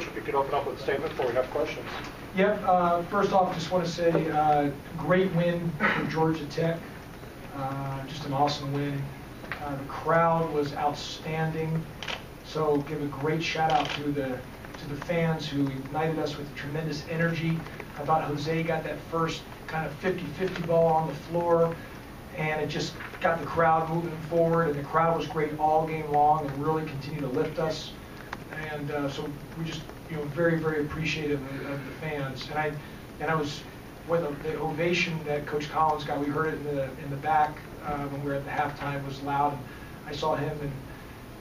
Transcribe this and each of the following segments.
If you could open up with a statement before we have questions. Yep. First off, just want to say great win for Georgia Tech. Just an awesome win. The crowd was outstanding. So give a great shout out to the fans who ignited us with tremendous energy. I thought Jose got that first kind of 50-50 ball on the floor, and it just got the crowd moving forward, and the crowd was great all game long and really continued to lift us. And so we just, very, very appreciative of the fans. And I was, with the ovation that Coach Collins got, we heard it in the back when we were at the halftime, was loud. And I saw him,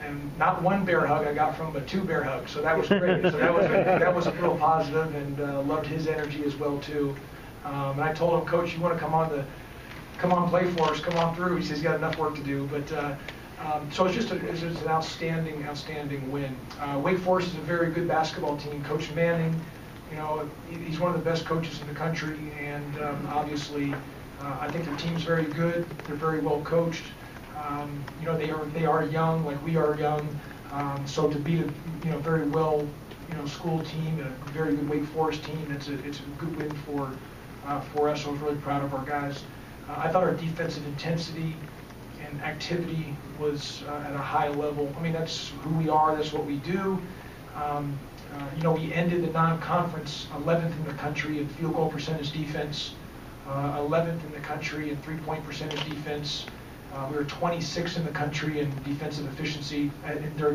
and not one bear hug I got from him, but 2 bear hugs. So that was great. So that was a real positive, and loved his energy as well too. And I told him, Coach, you want to come on, play for us, come on through. He says he's got enough work to do, but. So it's just an outstanding win. Wake Forest is a very good basketball team. Coach Manning, he's one of the best coaches in the country, and obviously, I think their team's very good. They're very well coached. They are young, like we are young. So to beat a very well school team, a very good Wake Forest team, it's a good win for us. I was really proud of our guys. I thought our defensive intensity and activity was at a high level. I mean, that's who we are. That's what we do. We ended the non-conference 11th in the country in field goal percentage defense, 11th in the country in three-point percentage defense. We were 26th in the country in defensive efficiency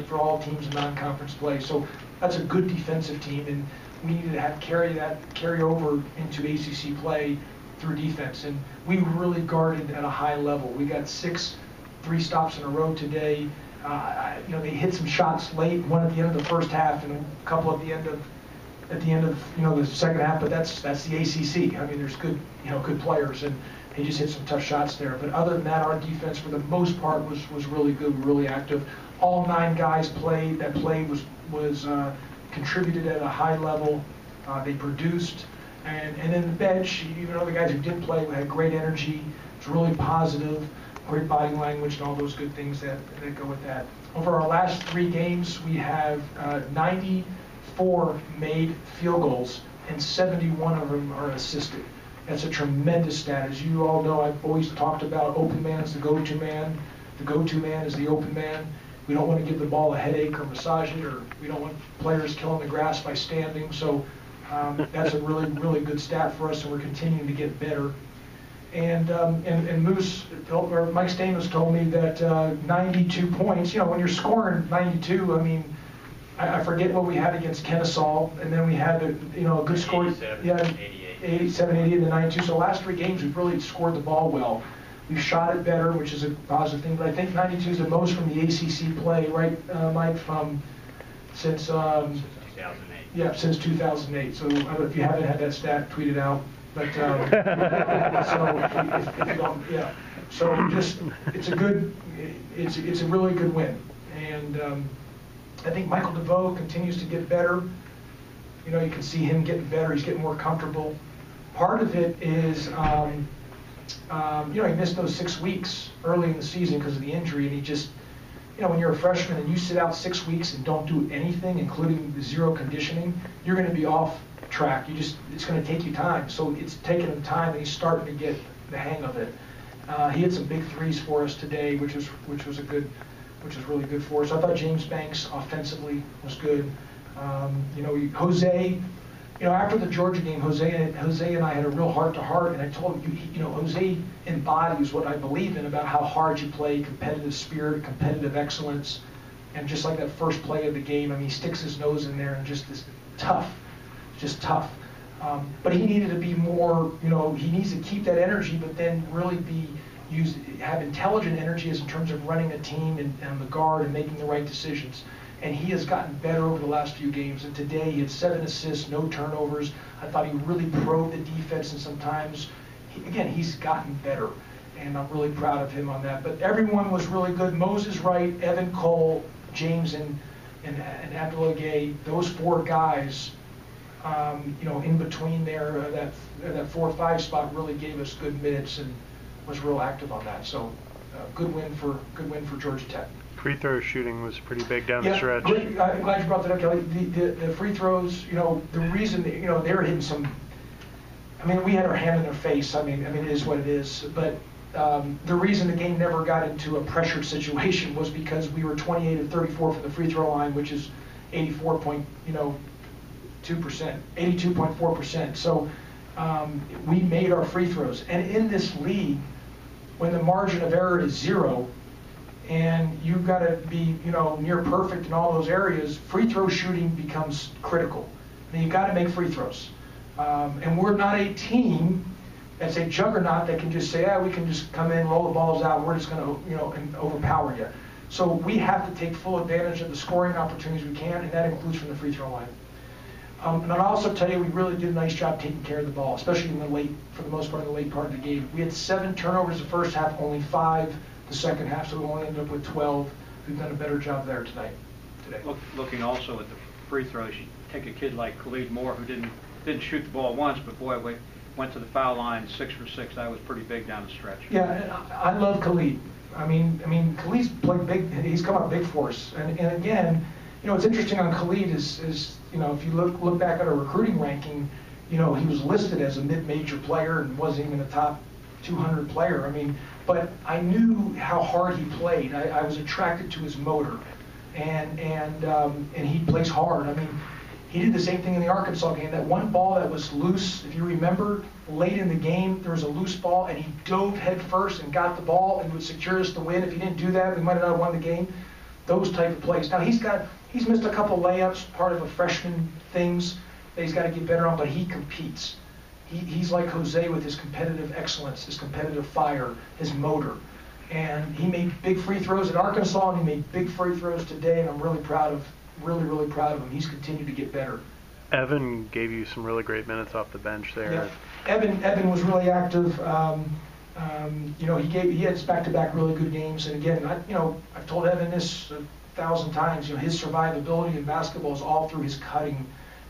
for all teams in non-conference play. So that's a good defensive team, and we needed to carry over into ACC play through defense, and we really guarded at a high level. We got 6 3-stops in a row today. They hit some shots late, one at the end of the first half, and a couple at the end of the second half. But that's the ACC. I mean, there's good players, and they just hit some tough shots there. But other than that, our defense for the most part was really good, really active. All 9 guys played. That play was contributed at a high level. They produced. And then the bench, even though the guys who did play had great energy, it's really positive, great body language, and all those good things that go with that. Over our last 3 games, we have 94 made field goals, and 71 of them are assisted. That's a tremendous stat. As you all know, I've always talked about open man as the go-to man. The go-to man is the open man. We don't want to give the ball a headache or massage it, or we don't want players killing the grass by standing. So that's a really, really good stat for us, and we're continuing to get better. And Mike Stamos told me that 92 points, when you're scoring 92, I mean, I forget what we had against Kennesaw, and then we had a good score. 87, 88, and 92. So the last 3 games, we've really scored the ball well. We've shot it better, which is a positive thing, but I think 92 is the most from the ACC play, right, Mike, since 2008. Yeah, since 2008. So if you haven't had that stat, tweet it out. But so if you don't, yeah. So just it's a really good win, and I think Michael DeVoe continues to get better. You can see him getting better. He's getting more comfortable. Part of it is, he missed those 6 weeks early in the season because of the injury, and he just. When you're a freshman and you sit out 6 weeks and don't do anything, including 0 conditioning, you're going to be off track. It's going to take you time. So it's taking him time, and he's starting to get the hang of it. He hit some big threes for us today, which was really good for us. I thought James Banks offensively was good. Jose. After the Georgia game, Jose and I had a real heart-to-heart, and I told him, Jose embodies what I believe in about how hard you play, competitive spirit, competitive excellence, and just like that first play of the game, I mean, he sticks his nose in there and just is tough, just tough. But he needed to be more, he needs to keep that energy, but then really have intelligent energy as in terms of running a team and the guard and making the right decisions. And he has gotten better over the last few games. And today he had 7 assists, no turnovers. I thought he really probed the defense, and sometimes, he's gotten better. And I'm really proud of him on that. But everyone was really good. Moses Wright, Evan Cole, James, and Abdullah Gay, those 4 guys, in between there, that 4 or 5 spot really gave us good minutes and was real active on that. So good win for Georgia Tech. Free throw shooting was pretty big down the Yeah, stretch. great. I'm glad you brought that up, Kelly. The free throws, you know, the reason, you know, they were hitting some, I mean, we had our hand in their face. I mean, it is what it is. But the reason the game never got into a pressured situation was because we were 28 of 34 from the free throw line, which is 84.2%, 82.4%. So we made our free throws. And in this league, when the margin of error is 0, and you've got to be, you know, near perfect in all those areas, free throw shooting becomes critical. I mean, you've got to make free throws. And we're not a team that's a juggernaut that can just say, we can just come in, roll the balls out, we're just going to, you know, and overpower you. So we have to take full advantage of the scoring opportunities we can, and that includes from the free throw line. And I'll also tell you, we really did a nice job taking care of the ball, especially in the late, for the most part, in the late part of the game. We had 7 turnovers the first half, only 5 the second half, so we only ended up with 12. We've done a better job there today. Looking also at the free throws, you take a kid like Khalid Moore, who didn't shoot the ball once, but boy, we went to the foul line 6 for 6. That was pretty big down the stretch. Yeah, and I love Khalid. I mean, Khalid's played big. He's come up big for us. And again, you know, what's interesting on Khalid is you know, if you look back at our recruiting ranking, you know, he was listed as a mid-major player and wasn't even a top 200 player. I mean, but I knew how hard he played. I was attracted to his motor, and he plays hard. I mean, he did the same thing in the Arkansas game. That one ball that was loose, if you remember, late in the game, there was a loose ball, and he dove head first and got the ball and would secure us the win. If he didn't do that, we might have not won the game. Those type of plays. Now he's missed a couple layups, part of a freshman things that he's got to get better on, but he competes. He's like Jose with his competitive excellence, his competitive fire, his motor. And he made big free throws at Arkansas, and he made big free throws today, and I'm really proud of him. He's continued to get better. Evan gave you some really great minutes off the bench there. Yeah. Evan was really active. You know, he had back-to-back really good games. And again, I've told Evan this 1,000 times. You know, his survivability in basketball is all through his cutting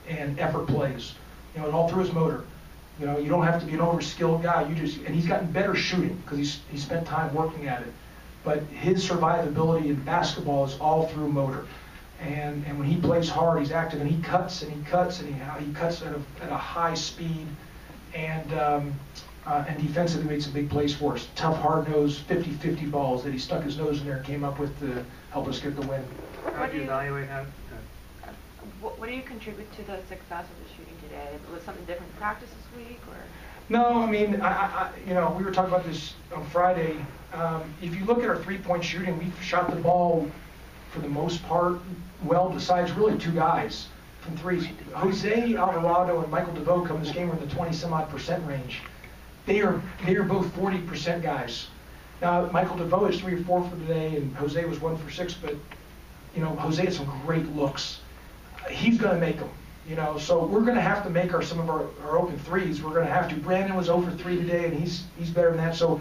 and effort plays. You know, and all through his motor. You know, you don't have to be an over-skilled guy. And he's gotten better shooting because he spent time working at it. But his survivability in basketball is all through motor. And when he plays hard, he's active, and he cuts and he cuts and he cuts at a high speed, and defensively made some big plays for us. Tough, hard-nosed, 50-50 balls that he stuck his nose in there and came up with to help us get the win. How do you evaluate how? What do you contribute to the success of the shooting today? Was something different in practice this week, or? No, I mean, you know, we were talking about this on Friday. If you look at our three-point shooting, we've shot the ball for the most part well, besides really 2 guys from threes. Jose Alvarado and Michael DeVoe come this game were in the 20-some-odd% range. They are both 40% guys. Now, Michael DeVoe is 3 or 4 for today, and Jose was 1 for 6. But you know, Jose had some great looks. He's going to make them. You know, so we're going to have to make some of our open threes. We're going to have to. Brandon was 0 for 3 today, and he's better than that. So,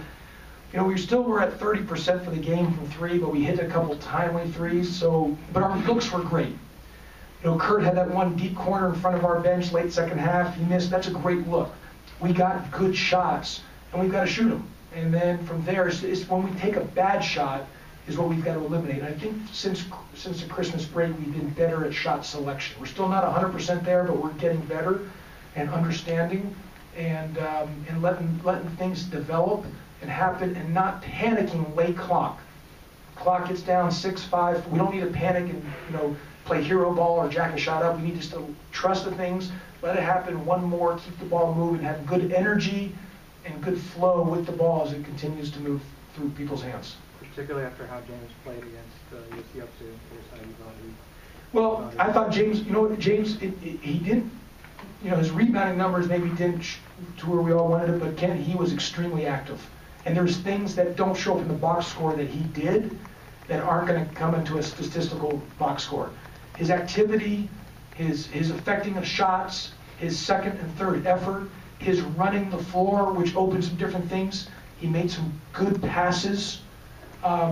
you know, we're at 30% for the game from 3, but we hit a couple timely threes. So, but our looks were great. You know, Kurt had that one deep corner in front of our bench late second half. He missed. That's a great look. We got good shots, and we've got to shoot them. And then from there, it's when we take a bad shot is what we've got to eliminate. And I think since the Christmas break, we've been better at shot selection. We're still not 100% there, but we're getting better and understanding and letting things develop and happen and not panicking late clock. Clock gets down 6-5. We don't need to panic and, you know, play hero ball or jack a shot up. We need to still trust the things, let it happen one more, keep the ball moving, have good energy and good flow with the ball as it continues to move through people's hands. Particularly after how James played against UC Upstate. Well, I thought James, you know what, James, he didn't, you know, his rebounding numbers maybe didn't to where we all wanted it, but Ken, he was extremely active. And there's things that don't show up in the box score that he did that aren't going to come into a statistical box score. His activity, his affecting of shots, his second and third effort, his running the floor, which opened some different things. He made some good passes.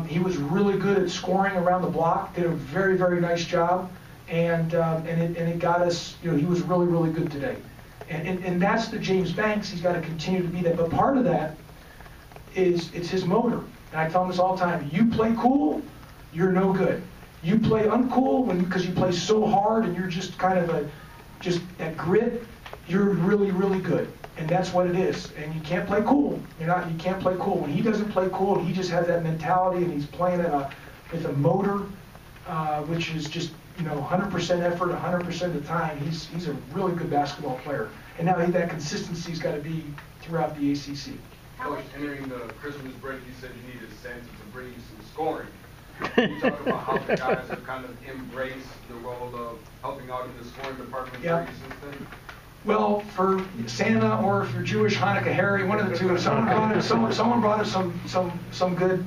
He was really good at scoring around the block. Did a very, very nice job, and it got us. You know, he was really, really good today. And that's the James Banks. He's got to continue to be that. But part of that is it's his motor. And I tell him this all the time. You play cool, you're no good. You play uncool because you play so hard and you're just kind of just that grit, you're really, really good. And that's what it is. And you can't play cool. You can't play cool. When he doesn't play cool, he just has that mentality and he's playing with a motor, which is just, 100% effort, 100% of the time. He's a really good basketball player. And now that consistency's got to be throughout the ACC. Coach, entering the Christmas break, you said you needed Santa to bring you some scoring. Can you talk about how the guys have kind of embraced the role of helping out in the scoring department for you since then? Well, for Santa, or if you're Jewish, Hanukkah, Harry, one of the two. Someone brought us some good,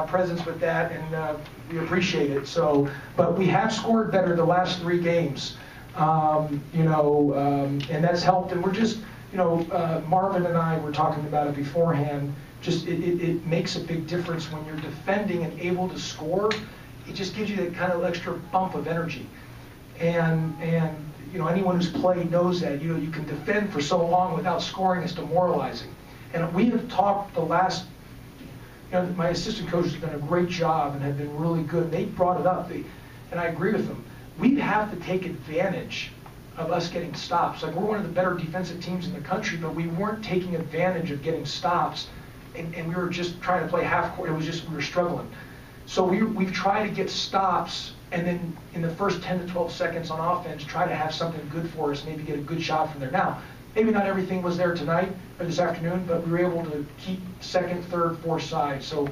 presents with that, and we appreciate it. So, but we have scored better the last 3 games, and that's helped. And we're just, Marvin and I were talking about it beforehand. Just it makes a big difference when you're defending and able to score. It just gives you that kind of extra bump of energy, and anyone who's played knows that you can defend for so long without scoring. It's demoralizing. And we have talked the last. My assistant coaches have done a great job and have been really good. They brought it up, and I agree with them. We have to take advantage of us getting stops. Like, we're one of the better defensive teams in the country, but we weren't taking advantage of getting stops. And we were just trying to play half court. We were struggling. So we've tried to get stops, and then in the first 10 to 12 seconds on offense, try to have something good for us, maybe get a good shot from there. Now, maybe not everything was there tonight or this afternoon, but we were able to keep second, third, fourth sides. So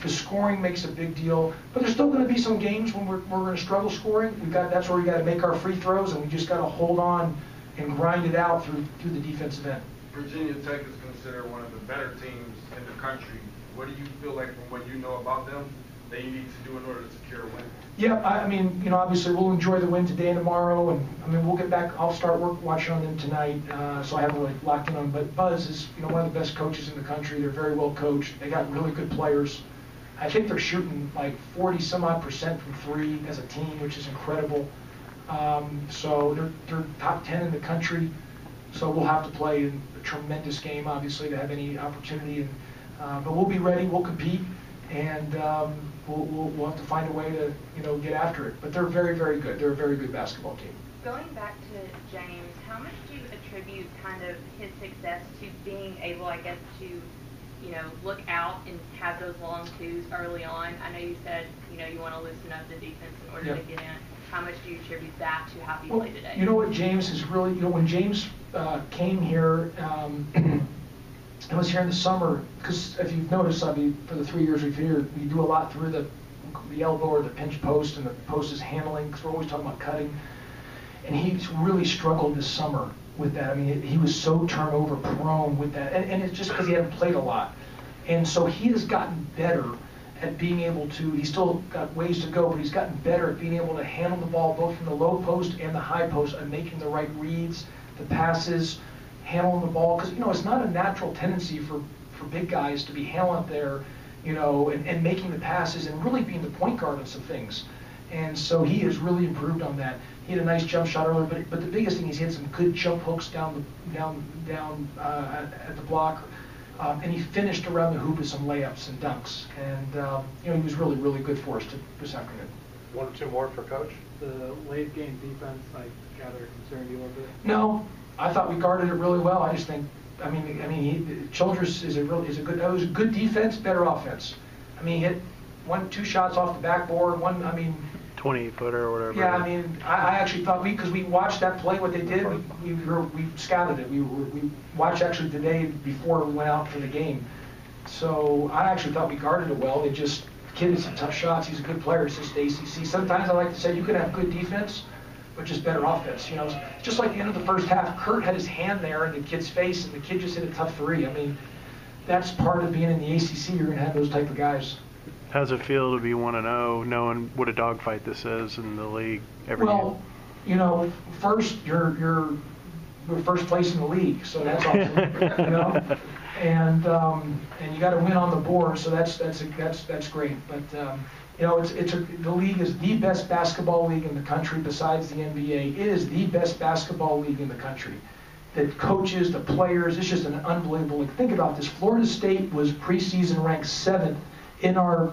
the scoring makes a big deal. But there's still going to be some games when we're going to struggle scoring. That's where we got to make our free throws, and we just got to hold on and grind it out through the defensive end. Virginia Tech is considered one of the better teams in the country. What do you feel like, from what you know about them, that you need to do in order to secure a win? Yeah, obviously we'll enjoy the win today and tomorrow, and we'll get back. I'll start watching on them tonight, so I haven't really locked in on them. But Buzz is, one of the best coaches in the country. They're very well coached. They got really good players. I think they're shooting like 40-some-odd% from 3 as a team, which is incredible. So they're top 10 in the country. So we'll have to play a tremendous game, obviously, to have any opportunity. But we'll be ready. We'll compete, and we'll have to find a way to get after it. But they're very, very good. They're a very good basketball team. Going back to James, how much do you attribute kind of his success to being able, I guess, to look out and have those long twos early on? I know you said you want to loosen up the defense in order to get in. How much do you attribute that to how he played today? You know what, James is really, when James came here, I was here in the summer, because if you've noticed, for the 3 years we've been here, we do a lot through the elbow or the pinch post, and the post is handling, because we're always talking about cutting. And he's really struggled this summer with that. He was so turnover prone with that, and it's just because he hadn't played a lot. And so he has gotten better at being able to, he's still got ways to go, but he's gotten better at being able to handle the ball both from the low post and the high post, and making the right reads, the passes, handling the ball, because it's not a natural tendency for big guys to be handling up there, and making the passes and really being the point guard on some things. And so he has really improved on that. He had a nice jump shot earlier, but the biggest thing is he had some good jump hooks down at the block, and he finished around the hoop with some layups and dunks. And he was really, really good for us this afternoon. 1 or 2 more for Coach? The late game defense, I gather, concerned you a little bit? No, I thought we guarded it really well. I just think, Childress is a good defense, better offense. He hit 2 shots off the backboard, 20-footer or whatever. Yeah, I actually thought because we watched that play, what they did, we scouted it. We watched actually today before we went out for the game. So I actually thought we guarded it well. The kid hit some tough shots. He's a good player. It's just ACC. Sometimes I like to say you can have good defense, but just better offense. Just like the end of the first half, Kurt had his hand there in the kid's face, and the kid just hit a tough 3. That's part of being in the ACC. You're going to have those type of guys. How's it feel to be 1-0, knowing what a dogfight this is in the league every game? First you're first place in the league, so that's awesome. And you got to win on the board, so that's great. But the league is the best basketball league in the country besides the NBA. It is the best basketball league in the country. The coaches, the players, it's just an unbelievable league. Think about this: Florida State was preseason ranked 7th in our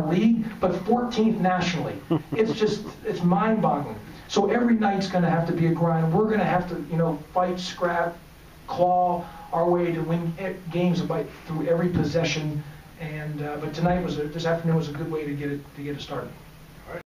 league, but 14th nationally. It's mind-boggling. So every night's going to have to be a grind. We're going to have to, fight, scrap, claw our way to win games through every possession. And but this afternoon was a good way to get it started.